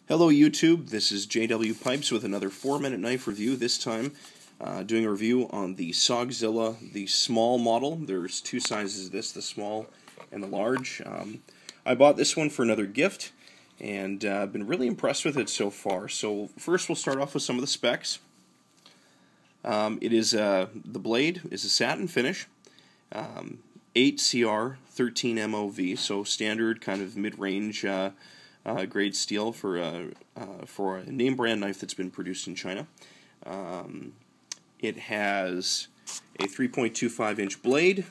Hello YouTube, this is JW Pipes with another 4-minute knife review, this time doing a review on the Sogzilla, the small model. There's two sizes of this, the small and the large. I bought this one for another gift, and I've been really impressed with it so far. So first we'll start off with some of the specs. The blade is a satin finish, 8 CR, 13 MOV, so standard kind of mid-range grade steel for a name brand knife that's been produced in China. It has a 3.25-inch blade,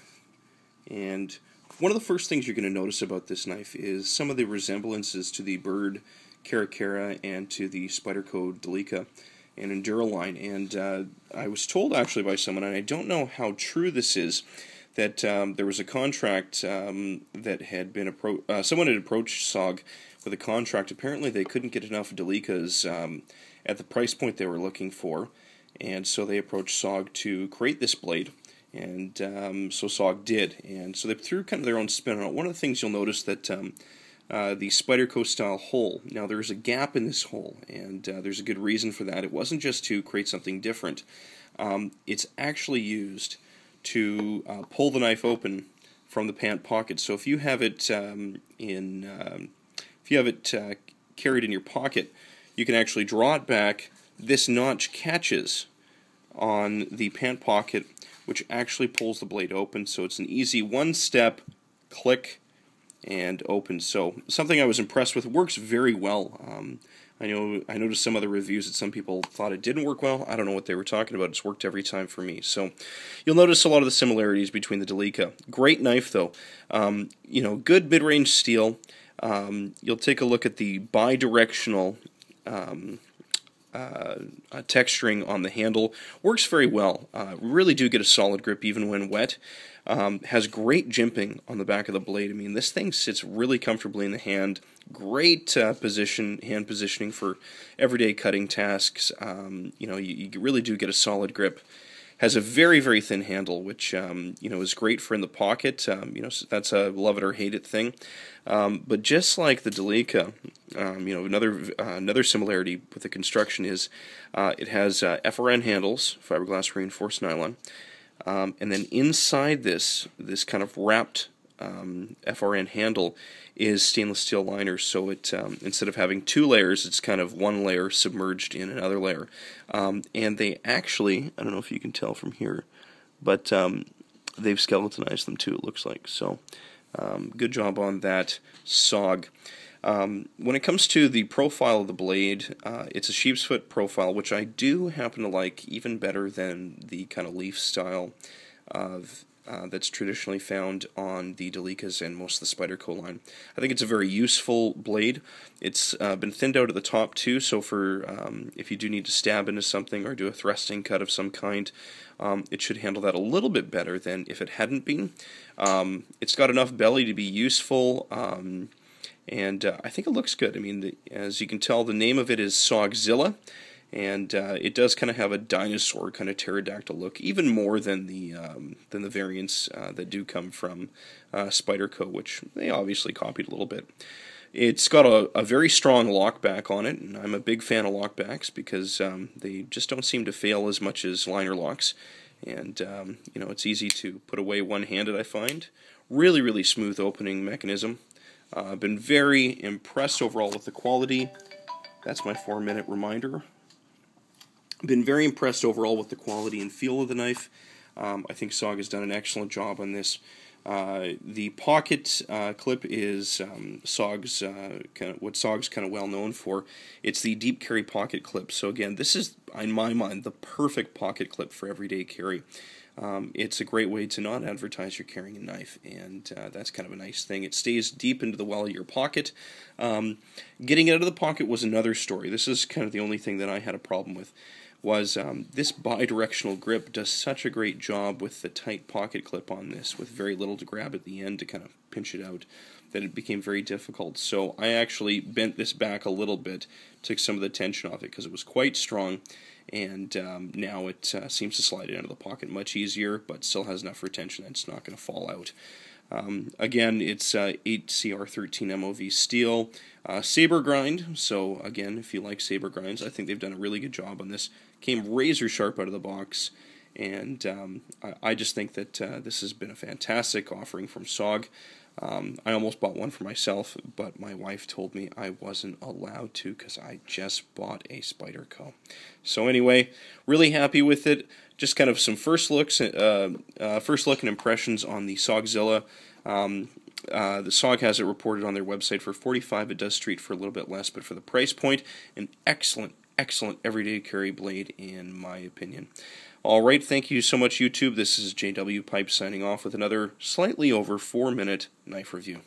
and one of the first things you're going to notice about this knife is some of the resemblances to the Bird Caracara and to the Spyderco Delica and Endura line. And I was told actually by someone, and I don't know how true this is, that there was a contract that had been someone had approached SOG with a contract. Apparently they couldn't get enough Delicas at the price point they were looking for, and so they approached SOG to create this blade, and so SOG did, and so they threw kind of their own spin on it. One of the things you'll notice that the Spyderco style hole, now there's a gap in this hole, and there's a good reason for that. It wasn't just to create something different. It's actually used to pull the knife open from the pant pocket. So if you have it carried in your pocket, you can actually draw it back. This notch catches on the pant pocket, which actually pulls the blade open. So it's an easy one-step click and open. So something I was impressed with. It works very well. I noticed some other reviews that some people thought it didn't work well. I don't know what they were talking about. It's worked every time for me. So you'll notice a lot of the similarities between the Delica. Great knife though. Good mid-range steel. You'll take a look at the bi-directional texturing on the handle. Works very well. Really do get a solid grip even when wet. Has great jimping on the back of the blade. I mean, this thing sits really comfortably in the hand. Great hand positioning for everyday cutting tasks. You really do get a solid grip. Has a very, very thin handle, which is great for in the pocket. So that's a love it or hate it thing. But just like the Delica, another similarity with the construction is it has FRN handles, fiberglass reinforced nylon, and then inside this kind of wrapped FRN handle is stainless steel liners, so it instead of having two layers, it's kind of one layer submerged in another layer. And they actually, I don't know if you can tell from here, but they've skeletonized them too, it looks like. So good job on that, SOG. When it comes to the profile of the blade, it's a sheep's foot profile, which I do happen to like even better than the kind of leaf style of that's traditionally found on the Delicas and most of the Spyderco line. I think it's a very useful blade. It's been thinned out at the top too, so for if you do need to stab into something or do a thrusting cut of some kind, it should handle that a little bit better than if it hadn't been. It's got enough belly to be useful, and I think it looks good. I mean, as you can tell, the name of it is Sogzilla, and it does kind of have a dinosaur kind of pterodactyl look, even more than the variants that do come from Spyderco, which they obviously copied a little bit. It's got a very strong lockback on it, and I'm a big fan of lockbacks because they just don't seem to fail as much as liner locks, and it's easy to put away one-handed, I find. Really, really smooth opening mechanism. I've been very impressed overall with the quality. That's my 4-minute reminder. Been very impressed overall with the quality and feel of the knife. I think SOG has done an excellent job on this. The pocket clip is SOG's what SOG's kind of well known for. It's the deep carry pocket clip. So again, this is, in my mind, the perfect pocket clip for everyday carry. It's a great way to not advertise you're carrying a knife, and that's kind of a nice thing. It stays deep into the well of your pocket. Getting it out of the pocket was another story. This is kind of the only thing that I had a problem with. Was this bi-directional grip does such a great job with the tight pocket clip on this, with very little to grab at the end to kind of pinch it out, that it became very difficult. So I actually bent this back a little bit, took some of the tension off it because it was quite strong, and now it seems to slide into the pocket much easier, but still has enough retention that it's not going to fall out. Again, it's 8CR13 MOV steel, saber grind. So again, if you like saber grinds, I think they've done a really good job on this. Came razor sharp out of the box, and I just think that this has been a fantastic offering from SOG. I almost bought one for myself, but my wife told me I wasn't allowed to because I just bought a Spyderco. So anyway, really happy with it. Just kind of some first look and impressions on the Sogzilla. The SOG has it reported on their website for $45. It does street for a little bit less, but for the price point, an excellent everyday carry blade in my opinion. Alright, thank you so much YouTube. This is JW Pipe signing off with another slightly over 4-minute knife review.